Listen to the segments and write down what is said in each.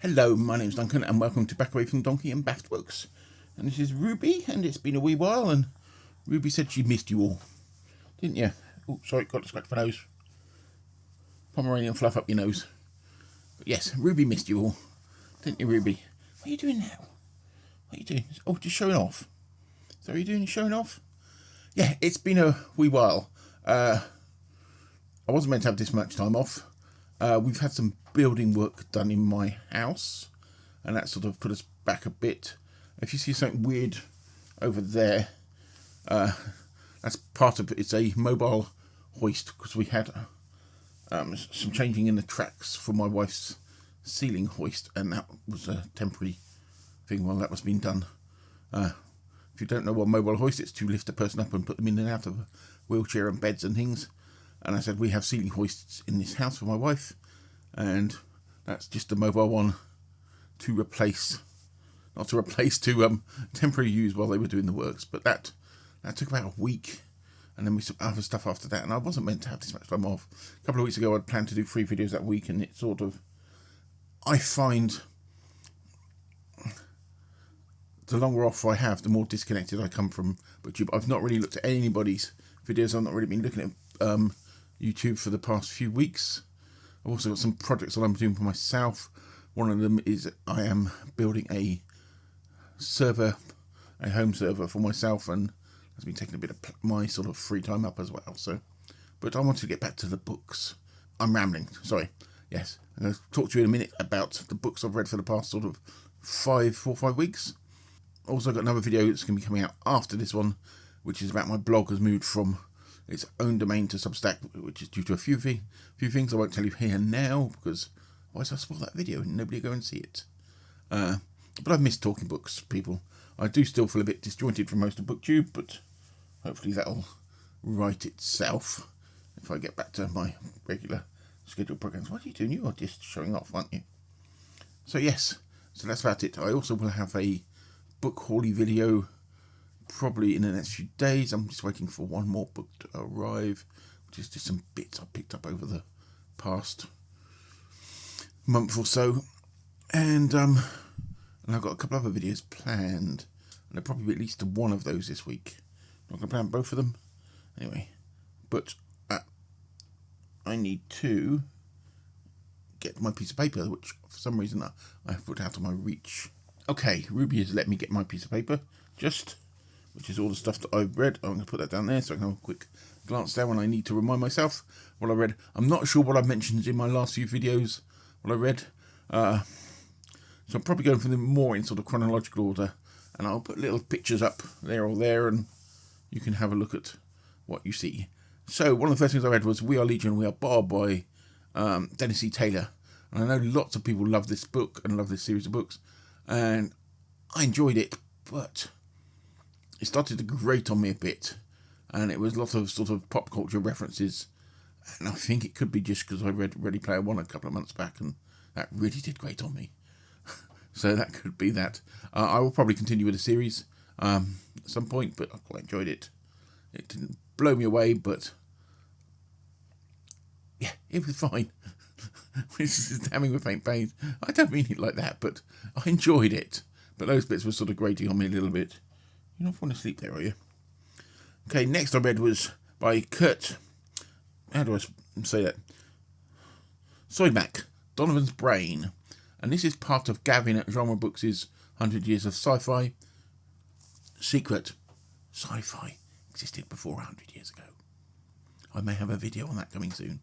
Hello, my name's Duncan and welcome to Back Away from Donkey and Bath Books. And this is Ruby, and it's been a wee while, and Ruby said she missed you all. Didn't you? Oh, sorry, got to scratch my nose. Pomeranian fluff up your nose. But yes, Ruby missed you all. Didn't you, Ruby? What are you doing now? What are you doing? Oh, just showing off. Is that what you're doing? Showing off? Yeah, it's been a wee while. I wasn't meant to have this much time off. We've had some building work done in my house, and that sort of put us back a bit. If you see something weird over there, that's part of it. It's a mobile hoist, because we had some changing in the tracks for my wife's ceiling hoist, and that was a temporary thing while that was being done. If you don't know what mobile hoist is, to lift a person up and put them in and out of a wheelchair and beds and things. And I said we have ceiling hoists in this house for my wife, and that's just a mobile one to replace, not to replace, to temporarily use while they were doing the works. But that took about a week, and then we some other stuff after that. And I wasn't meant to have this much time off. A couple of weeks ago, I'd planned to do 3 videos that week, and it sort of, I find the longer off I have, the more disconnected I come from YouTube. I've not really looked at anybody's videos. I've not really been looking at YouTube for the past few weeks. I've also got some projects that I'm doing for myself. One of them is I am building a server, a home server for myself, and that's been taking a bit of my sort of free time up as well. So, but I want to get back to the books. I'm rambling, sorry. Yes, I'm going to talk to you in a minute about the books I've read for the past sort of 4 or 5 weeks. Also got another video that's going to be coming out after this one, which is about my blog has moved from its own domain to Substack, which is due to a few things I won't tell you here now, because otherwise I'll spoil that video and nobody will go and see it. But I've missed talking books, people. I do still feel a bit disjointed from most of BookTube, but hopefully that'll right itself if I get back to my regular scheduled programs. What are you doing? You are just showing off, aren't you? So yes, so that's about it. I also will have a book haulie video probably in the next few days. I'm just waiting for one more book to arrive, which is just some bits I picked up over the past month or so, and I've got a couple other videos planned, and there'll probably be at least one of those this week. I'm not going to plan both of them anyway, but I need to get my piece of paper, which for some reason I have put out of my reach. Okay, Ruby has let me get my piece of paper, which is all the stuff that I've read. I'm going to put that down there so I can have a quick glance down when I need to remind myself what I read. I'm not sure what I've mentioned in my last few videos, what I read. So I'm probably going for them more in sort of chronological order, and I'll put little pictures up there or there, and you can have a look at what you see. So one of the first things I read was We Are Legion, We Are Bar by Dennis E. Taylor. And I know lots of people love this book and love this series of books, and I enjoyed it, but it started to grate on me a bit, and it was a lot of sort of pop culture references, and I think it could be just because I read Ready Player One a couple of months back, and that really did grate on me. So that could be that. I will probably continue with the series at some point, but I quite enjoyed it. It didn't blow me away, but yeah, it was fine. This is damning with faint praise. I don't mean it like that, but I enjoyed it. But those bits were sort of grating on me a little bit. You don't want to sleep there, are you? Okay, next I read was by Kurt. How do I say that? Soymac, Donovan's Brain. And this is part of Gavin at Genre Books' 100 Years of Sci-Fi. Secret. Sci-fi existed before 100 years ago. I may have a video on that coming soon.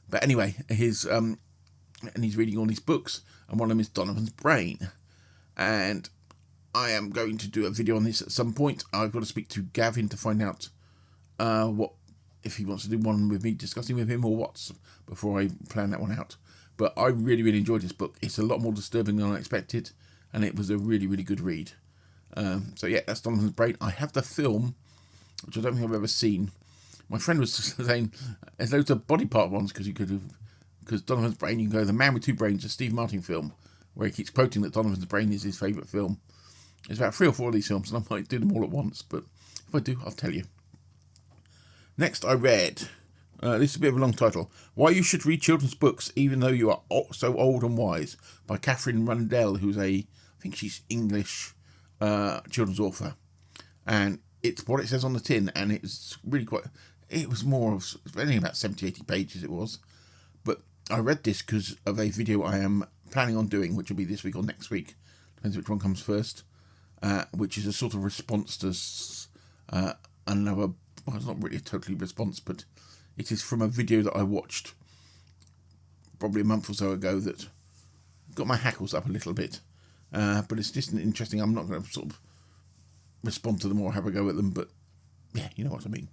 But anyway, and he's reading all these books, and one of them is Donovan's Brain. And I am going to do a video on this at some point. I've got to speak to Gavin to find out what if he wants to do one with me, discussing with him, or what, before I plan that one out. But I really, really enjoyed this book. It's a lot more disturbing than I expected, and it was a really, really good read. So yeah, that's Donovan's Brain. I have the film, which I don't think I've ever seen. My friend was saying there's loads of body part ones because Donovan's Brain, you can go The Man with Two Brains, a Steve Martin film, where he keeps quoting that Donovan's Brain is his favourite film. There's about 3 or 4 of these films, and I might do them all at once, but if I do, I'll tell you. Next I read, This is a bit of a long title. Why You Should Read Children's Books Even Though You Are So Old and Wise, by Catherine Rundell, who's I think she's English children's author. And it's what it says on the tin, and it's really it was more of, only about 70, 80 pages it was. But I read this because of a video I am planning on doing, which will be this week or next week. Depends which one comes first. Which is a sort of response to another, well, it's not really a totally response, but it is from a video that I watched probably a month or so ago that got my hackles up a little bit. But it's just interesting. I'm not going to sort of respond to them or have a go at them, but yeah, you know what I mean.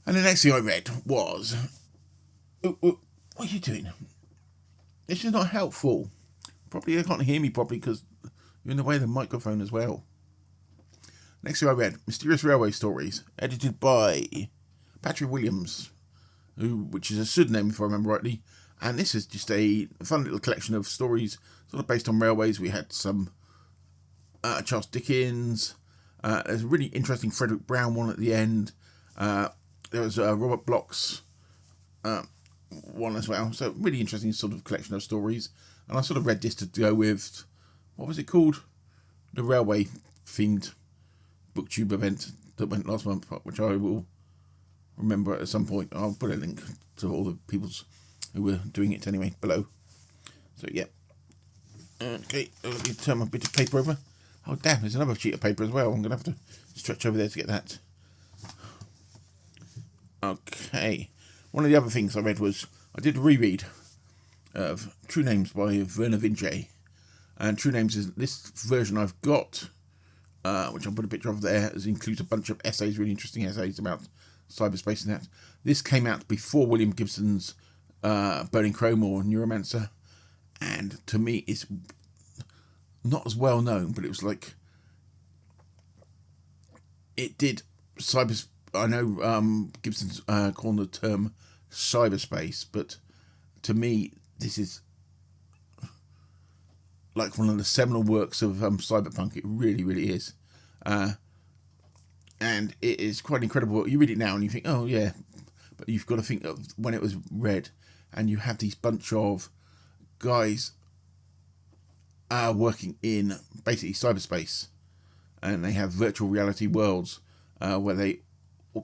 And the next thing I read was, what are you doing? This is not helpful. Probably you can't hear me properly because you're in the way of the microphone as well. Next thing I read, Mysterious Railway Stories, edited by Patrick Williams, which is a pseudonym if I remember rightly. And this is just a fun little collection of stories sort of based on railways. We had some Charles Dickens. There's a really interesting Frederick Brown one at the end. There was Robert Bloch's one as well. So really interesting sort of collection of stories. And I sort of read this to go with, what was it called? The railway themed booktube event that went last month, which I will remember at some point. I'll put a link to all the people who were doing it anyway below. So yeah. Okay, let me turn my bit of paper over. Oh damn, there's another sheet of paper as well. I'm going to have to stretch over there to get that. Okay. One of the other things I read was, I did a reread of True Names by Werner Vinge. And True Names is this version I've got, which I'll put a picture of there, as includes a bunch of essays, really interesting essays about cyberspace and that. This came out before William Gibson's Burning Chrome or Neuromancer. And to me, it's not as well known, but it was like, it did cyberspace. I know Gibson's calling the term cyberspace, but to me, this is like one of the seminal works of cyberpunk. It really, really is. And it is quite incredible. You read it now and you think, oh yeah, but you've got to think of when it was read, and you have these bunch of guys working in basically cyberspace, and they have virtual reality worlds where they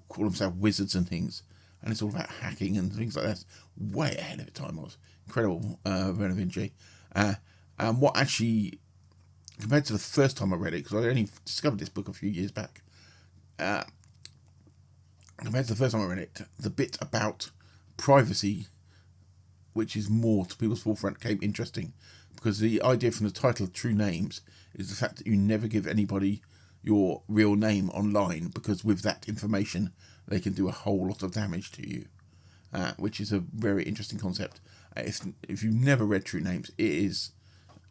call themselves wizards and things, and it's all about hacking and things like that. Way ahead of the time. Was incredible. Werner Vinge. And what actually, compared to the first time I read it, because I only discovered this book a few years back, compared to the first time I read it, the bit about privacy, which is more to people's forefront, came interesting, because the idea from the title, True Names, is the fact that you never give anybody your real name online, because with that information they can do a whole lot of damage to you, which is a very interesting concept. If you've never read True Names, it is,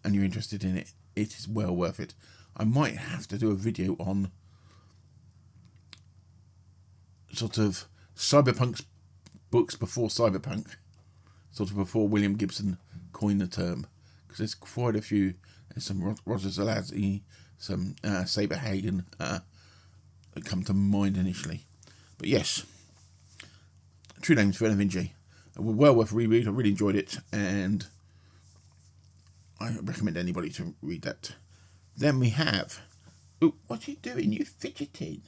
and you're interested in it, it is well worth it. I might have to do a video on sort of cyberpunk's books before cyberpunk, sort of before William Gibson coined the term, because there's quite a few. There's some Roger Zelazny, some Saber Hagen that come to mind initially. But yes, True Names, Werner Vinge. Well worth a reread. I really enjoyed it, and I recommend anybody to read that. Then we have, oh, what are you doing? You fidgeting?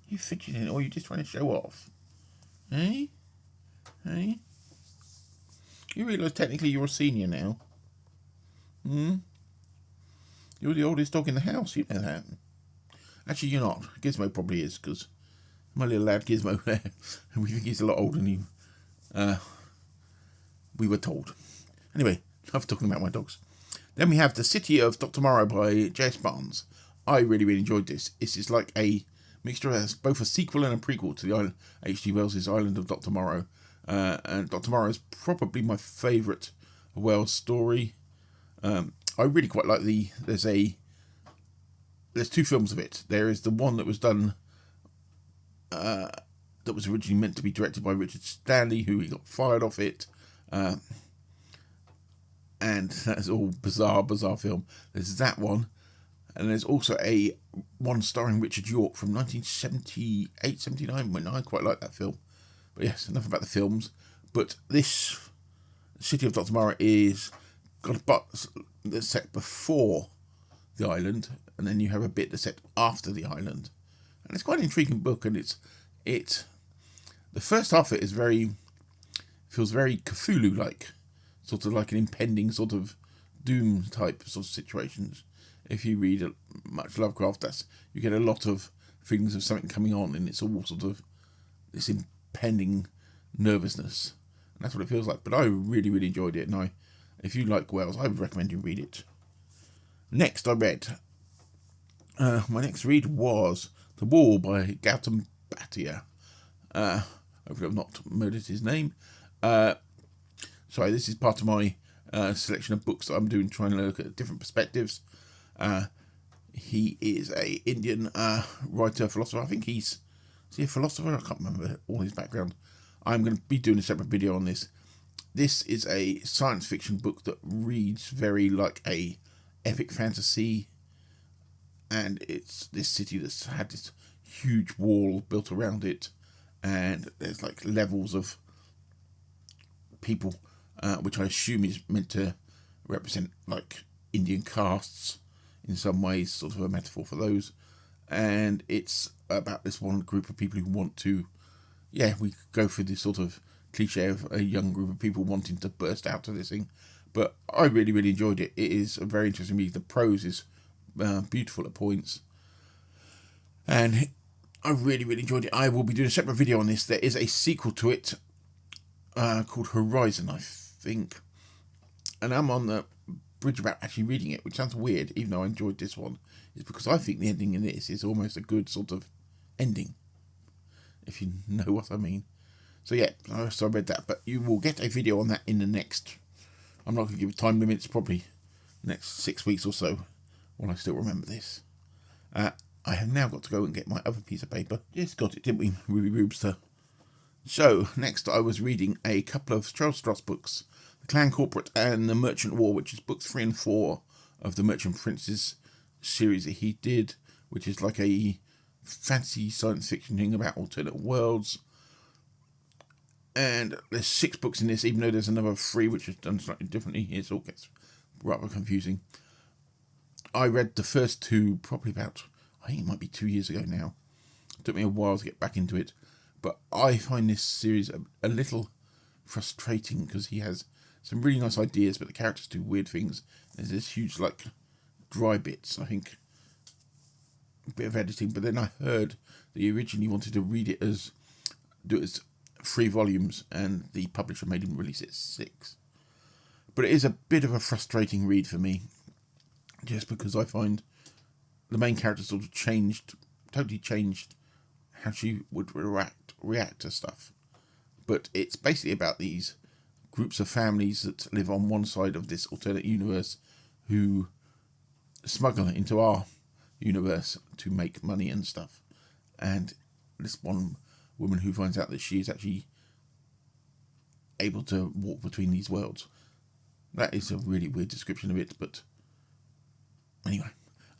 You fidgeting, or are you just trying to show off? Eh? Eh? You realise technically you're a senior now? You're the oldest dog in the house, you know that. Actually, you're not. Gizmo probably is, because my little lad Gizmo there, we think he's a lot older than you. We were told. Anyway, enough talking about my dogs. Then we have The City of Dr. Morrow by J.S. Barnes. I really, really enjoyed this. This is like a mixture of both a sequel and a prequel to the H.G. Wells' Island of Dr. Morrow. And Dr. Morrow is probably my favourite Wells story. I really quite like there's two films of it. There is the one that was done, that was originally meant to be directed by Richard Stanley, who he got fired off it. And that's all bizarre film. There's that one. And there's also one starring Richard York from 1978, 79, when I quite like that film. But yes, enough about the films. But this City of Dr. Mara is got a bit that's set before the island, and then you have a bit that's set after the island. And it's quite an intriguing book, and the first half of it feels very Cthulhu-like, sort of like an impending sort of doom type sort of situations. If you read much Lovecraft, you get a lot of feelings of something coming on, and it's all sort of this impending nervousness, and that's what it feels like. But I really, really enjoyed it, and if you like Wells, I would recommend you read it. Next, I read. My next read was The Wall by Gautam Bhatia. Hopefully I've not murdered his name. Sorry, this is part of my selection of books that I'm doing, trying to look at different perspectives. He is a Indian writer, philosopher. I think is he a philosopher? I can't remember all his background. I'm going to be doing a separate video on this. This is a science fiction book that reads very like a epic fantasy, and it's this city that's had this huge wall built around it, and there's like levels of people, which I assume is meant to represent like Indian castes in some ways, sort of a metaphor for those. And it's about this one group of people who want to, we go through this sort of cliche of a young group of people wanting to burst out of this thing. But I really, really enjoyed it. It is a very interesting read. The prose is beautiful at points, and I really, really enjoyed it. I will be doing a separate video on this. There is a sequel to it called Horizon, I think, and I'm on the bridge about actually reading it, which sounds weird, even though I enjoyed this one. Is because I think the ending in this is almost a good sort of ending, if you know what I mean. So yeah, so I read that, but you will get a video on that in the next, I'm not going to give time limits, probably next 6 weeks or so, when I still remember this. I have now got to go and get my other piece of paper. Just got it, didn't we, Ruby Rubester? So, next I was reading a couple of Charles Stross books, The Clan Corporate and The Merchant War, which is books 3 and 4 of the Merchant Princes series that he did, which is like a fantasy science fiction thing about alternate worlds. And there's 6 books in this, even though there's another 3 which is done slightly differently. It all gets rather confusing. I read the first 2 probably about, I think it might be 2 years ago now. It took me a while to get back into it, but I find this series a little frustrating because he has some really nice ideas, but the characters do weird things. There's this huge like dry bits, I think, a bit of editing, but then I heard that he originally wanted to do it as 3 volumes, and the publisher made him release it as 6. But it is a bit of a frustrating read for me, just because I find the main character sort of totally changed how she would react to stuff. But it's basically about these groups of families that live on one side of this alternate universe who smuggle into our universe to make money and stuff. And this one woman who finds out that she is actually able to walk between these worlds. That is a really weird description of it, but anyway,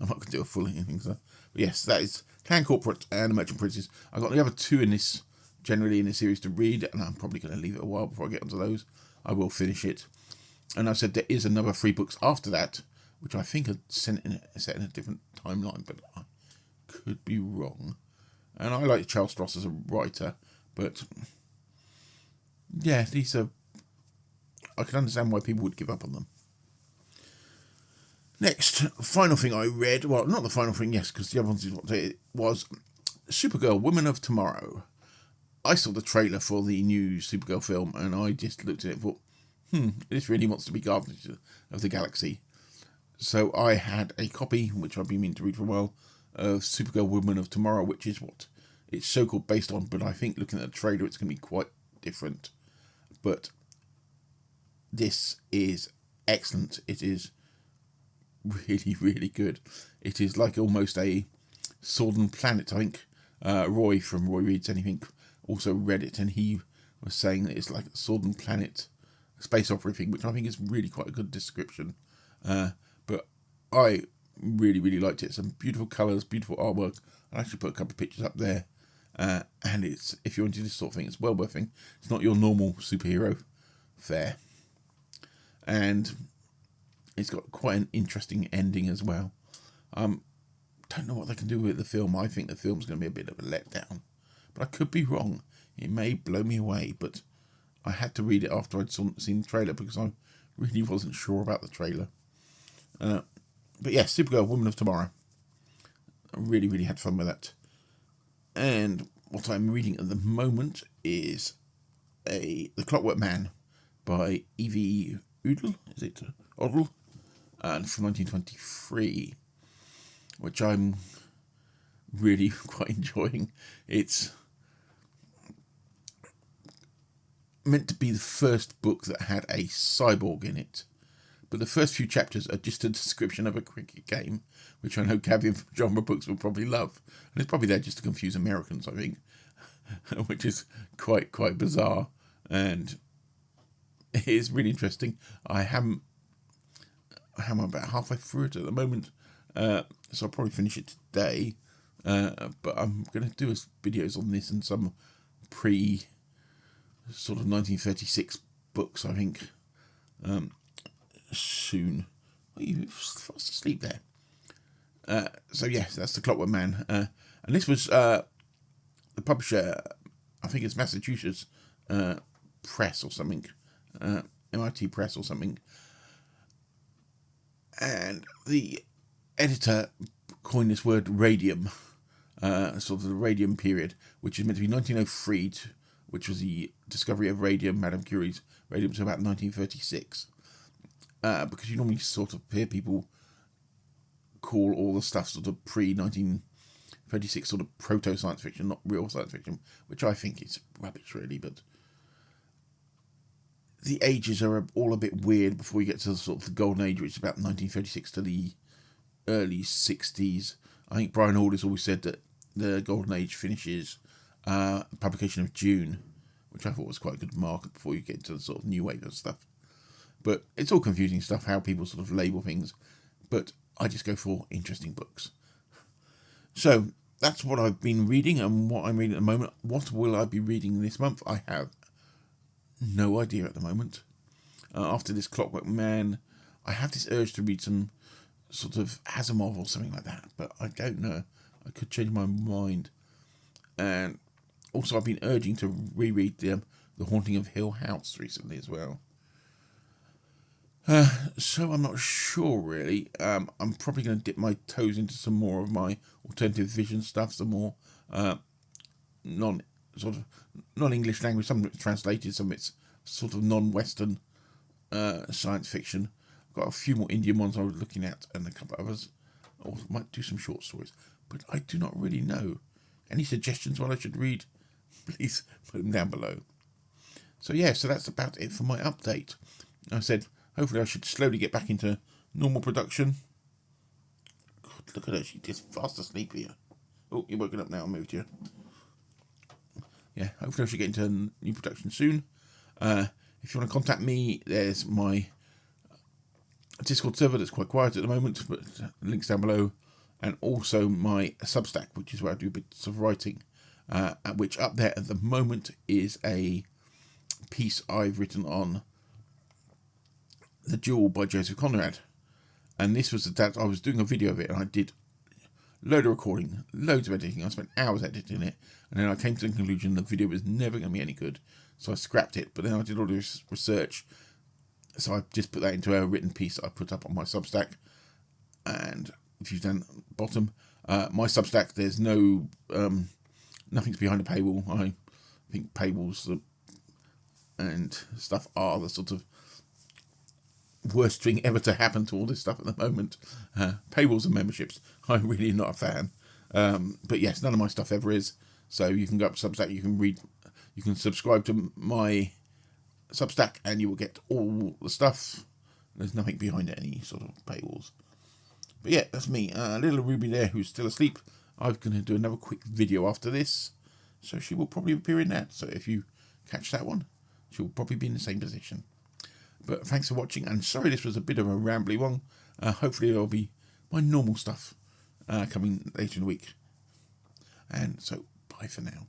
I'm not going to do a full anything. So, but yes, that is Clan Corporate and The Merchant Princes. I've got the other 2 in this, generally in this series to read, and I'm probably going to leave it a while before I get onto those. I will finish it. And I said there is another 3 books after that, which I think are set in a different timeline, but I could be wrong. And I like Charles Stross as a writer, but yeah, these are, I can understand why people would give up on them. Next, final thing I read, well, not the final thing, yes, because the other one was Supergirl, Women of Tomorrow. I saw the trailer for the new Supergirl film, and I just looked at it and thought, this really wants to be Guardians of the Galaxy. So I had a copy, which I've been meaning to read for a while, of Supergirl, Women of Tomorrow, which is what it's so-called based on, but I think looking at the trailer, it's going to be quite different. But this is excellent. It is really, really good. It is like almost a Sword and Planet, I think. Roy from Roy Reads Anything also read it, and he was saying that it's like a Sword and Planet space opera thing, which I think is really quite a good description. But I really, really liked it. Some beautiful colours, beautiful artwork. I actually put a couple of pictures up there. and it's, if you're into this sort of thing, it's well worth it. It's not your normal superhero fare, and it's got quite an interesting ending as well. Don't know what they can do with the film. I think the film's going to be a bit of a letdown, but I could be wrong. It may blow me away, but I had to read it after I'd seen the trailer because I really wasn't sure about the trailer. But yeah, Supergirl, Woman of Tomorrow. I really, really had fun with that. And what I'm reading at the moment is The Clockwork Man by Evie Udall, is it? Odell? And from 1923, which I'm really quite enjoying. It's meant to be the first book that had a cyborg in it, but the first few chapters are just a description of a cricket game, which I know Cavian from genre books will probably love, and it's probably there just to confuse Americans, I think, which is quite bizarre, and it is really interesting. I'm about halfway through it at the moment, so I'll probably finish it today, but I'm going to do videos on this and some sort of 1936 books, I think, soon. Are you fast asleep there? So yes, that's The Clockwork Man, and this was the publisher, I think it's Massachusetts Press or something, MIT Press or something, and the editor coined this word radium, sort of the radium period, which is meant to be 1903, which was the discovery of radium, Madame Curie's radium, to about 1936. Because you normally sort of hear people call all the stuff sort of pre-1936 sort of proto-science fiction, not real science fiction, which I think is rubbish, really, but the ages are all a bit weird before you get to sort of the golden age, which is about 1936 to the early 60s. I think Brian Aldiss always said that the golden age finishes publication of June, which I thought was quite a good mark before you get into the sort of new wave of stuff. But it's all confusing stuff, how people sort of label things, but I just go for interesting books. So that's what I've been reading and what I'm reading at the moment. What will I be reading this month? I have no idea at the moment. After this Clockwork Man, I have this urge to read some sort of Asimov or something like that, but I don't know. I could change my mind. And also I've been urging to reread The Haunting of Hill House recently as well. So I'm not sure really. I'm probably going to dip my toes into some more of my alternative vision stuff, some more non-English language, some of it's translated, some of it's sort of non-Western science fiction. I've got a few more Indian ones I was looking at and a couple of others. I might do some short stories, but I do not really know. Any suggestions what I should read? Please put them down below. So yeah, so that's about it for my update. I said, hopefully I should slowly get back into normal production. God, look at her, she's just fast asleep here. Oh, you're woken up now, I moved you. Yeah, hopefully I should get into new production soon. If you want to contact me, there's my Discord server that's quite quiet at the moment, but links down below. And also my Substack, which is where I do bits of writing, which up there at the moment is a piece I've written on The Duel by Joseph Conrad. And this was that I was doing a video of it, and I did load of recording, loads of editing. I spent hours editing it, and then I came to the conclusion the video was never going to be any good, so I scrapped it. But then I did all this research, so I just put that into a written piece that I put up on my Substack. And if you've done bottom, my Substack, there's no nothing's behind a paywall. I think paywalls and stuff are the sort of worst thing ever to happen to all this stuff at the moment. Paywalls and memberships, I'm really not a fan. But yes, none of my stuff ever is. So you can go up to Substack, you can subscribe to my Substack, and you will get all the stuff. There's nothing behind any sort of paywalls. But yeah, that's me. Little Ruby there, who's still asleep. I'm going to do another quick video after this, so she will probably appear in that. So if you catch that one, she'll probably be in the same position. But thanks for watching, and sorry this was a bit of a rambly one. Hopefully there'll be my normal stuff coming later in the week. And so, bye for now.